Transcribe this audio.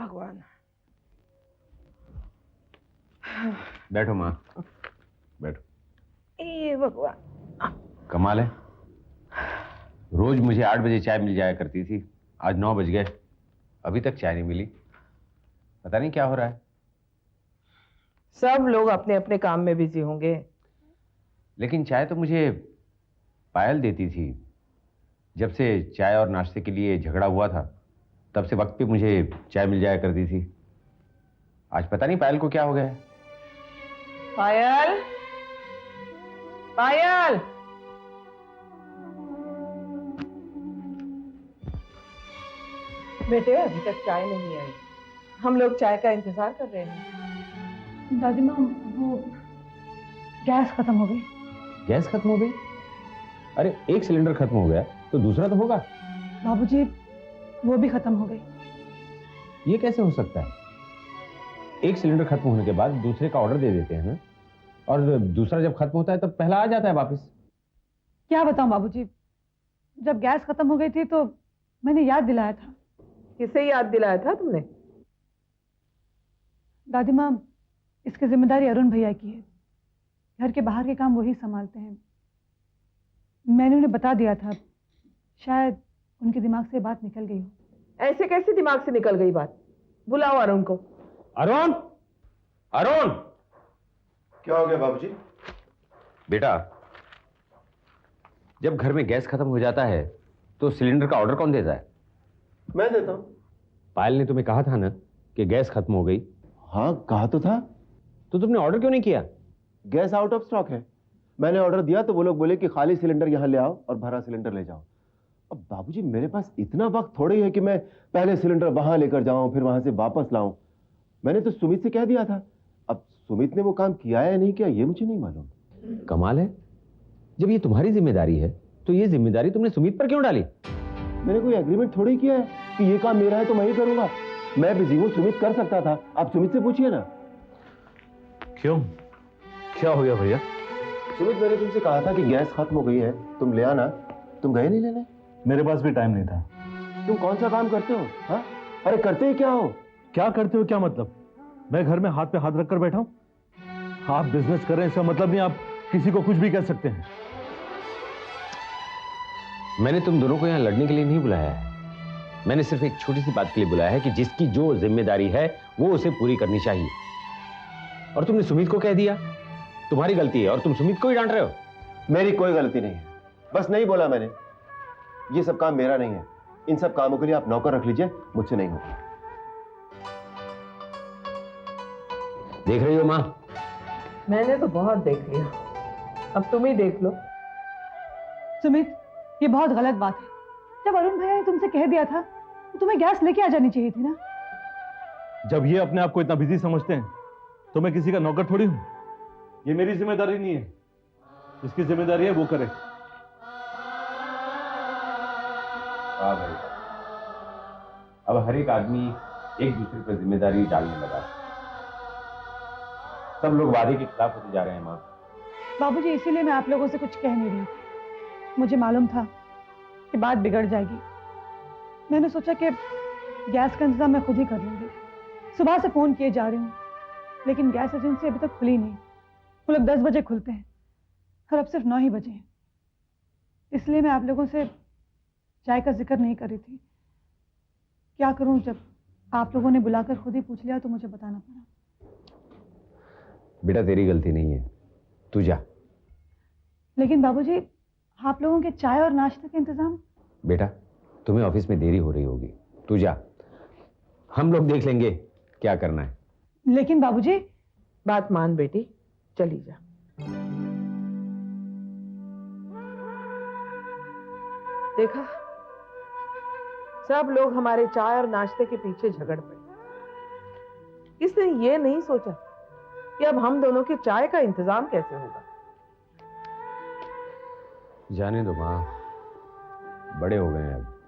भगवान। बैठो माँ, बैठो। ये भगवान, कमाल है, रोज मुझे 8 बजे चाय मिल जाया करती थी, आज 9 बज गए, अभी तक चाय नहीं मिली। पता नहीं क्या हो रहा है। सब लोग अपने अपने काम में बिजी होंगे। लेकिन चाय तो मुझे पायल देती थी। जब से चाय और नाश्ते के लिए झगड़ा हुआ था, तब से वक्त पे मुझे चाय मिल जाया करती थी। आज पता नहीं पायल को क्या हो गया है। पायल, पायल, बेटे अभी तक चाय नहीं आई। हम लोग चाय का इंतजार कर रहे हैं। दादी माँ, वो गैस खत्म हो गई। गैस खत्म हो गई? अरे एक सिलेंडर खत्म हो गया तो दूसरा तो होगा। बाबूजी, वो भी खत्म हो गई। ये कैसे हो सकता है? एक सिलेंडर खत्म होने के बाद दूसरे का ऑर्डर दे देते हैं ना, और दूसरा जब खत्म होता है तब पहला आ जाता है वापस। क्या बताऊं बाबूजी, जब गैस खत्म हो गई थी तो मैंने याद दिलाया था। किसे याद दिलाया था तुमने? दादी माँ, इसकी जिम्मेदारी अरुण भैया की है। घर के बाहर के काम वही संभालते हैं। मैंने उन्हें बता दिया था, शायद उनके दिमाग से बात निकल गई हो। ऐसे कैसे दिमाग से निकल गई बात? बुलाओ अरुण को। अरुण, अरुण! क्या हो गया बाबूजी? बेटा, जब घर में गैस खत्म हो जाता है तो सिलेंडर का ऑर्डर कौन देता है? मैं देता हूं। पायल ने तुम्हें कहा था ना कि गैस खत्म हो गई। हाँ कहा तो था। तो तुमने ऑर्डर क्यों नहीं किया? गैस आउट ऑफ स्टॉक है। मैंने ऑर्डर दिया तो वो लोग बोले कि खाली सिलेंडर यहां ले आओ और भरा सिलेंडर ले जाओ। अब बाबूजी, मेरे पास इतना वक्त थोड़ी है कि मैं पहले सिलेंडर वहां लेकर जाऊं फिर वहां से वापस लाऊं। मैंने तो सुमित से कह दिया था। अब सुमित ने वो काम किया या नहीं किया ये मुझे नहीं मालूम। कमाल है, जब ये तुम्हारी जिम्मेदारी है तो ये जिम्मेदारी तुमने सुमित पर क्यों डाली? मैंने कोई एग्रीमेंट थोड़ी किया है कि ये काम मेरा है तो मैं ही करूंगा। मैं बिजी हूं, सुमित कर सकता था। आप सुमित से पूछिए ना। क्यों, क्या हो गया भैया? सुमित, मैंने तुमसे कहा था कि गैस खत्म हो गई है, तुम ले आना। तुम गए नहीं लेने? मेरे पास भी टाइम नहीं था। तुम कौन सा काम करते हो? हाँ, अरे करते ही क्या हो? क्या करते हो, क्या मतलब? मैं घर में हाथ पे हाथ रखकर बैठा हूं। आप बिजनेस कर रहे हैं, इसका मतलब नहीं आप किसी को कुछ भी कह सकते हैं। मैंने तुम दोनों को यहां लड़ने के लिए नहीं बुलाया है। मैंने सिर्फ एक छोटी सी बात के लिए बुलाया है कि जिसकी जो जिम्मेदारी है वो उसे पूरी करनी चाहिए। और तुमने सुमित को कह दिया, तुम्हारी गलती है और तुम सुमित को ही डांट रहे हो। मेरी कोई गलती नहीं है, बस नहीं बोला मैंने। ये सब काम मेरा नहीं है। इन सब कामों के लिए आप नौकर रख लीजिए, मुझसे नहीं होगा। देख रही हो मां? मैंने तो बहुत देख लिया, अब तुम ही देख लो। सुमित, ये बहुत गलत बात है। जब अरुण भैया ने तुमसे कह दिया था तो तुम्हें गैस लेके आ जानी चाहिए थी ना। जब ये अपने आप को इतना बिजी समझते हैं तो मैं किसी का नौकर थोड़ी हूं। ये मेरी जिम्मेदारी नहीं है, जिसकी जिम्मेदारी है वो करे। वाह भाई, अब हर एक आदमी एक दूसरे पर जिम्मेदारी डालने लगा। सब लोग वादे के खिलाफ होते जा रहे हैं मां। बाबूजी, इसीलिए मैं आप लोगों से कुछ कह नहीं रही थी। मुझे मालूम था कि बात बिगड़ जाएगी। मैंने सोचा कि गैस का इंतजाम मैं खुद ही कर लूंगी। सुबह से फोन किए जा रही हूँ, लेकिन गैस एजेंसी अभी तक खुली नहीं। वो लोग 10 बजे खुलते हैं और अब सिर्फ 9 ही बजे हैं। इसलिए मैं आप लोगों से चाय का जिक्र नहीं कर रही थी। क्या करूं, जब आप लोगों ने बुलाकर खुद ही पूछ लिया तो मुझे बताना पड़ा। बेटा, तेरी गलती नहीं है, तू जा। लेकिन बाबूजी, आप लोगों के चाय और नाश्ते के इंतजाम? बेटा, तुम्हें ऑफिस में देरी हो रही होगी, तू जा। हम लोग देख लेंगे क्या करना है। लेकिन बाबूजी। बात मान बेटी, चली जा। देखा, सब लोग हमारे चाय और नाश्ते के पीछे झगड़ पड़े। किसने ये नहीं सोचा कि अब हम दोनों के चाय का इंतजाम कैसे होगा। जाने दो मां, बड़े हो गए हैं अब।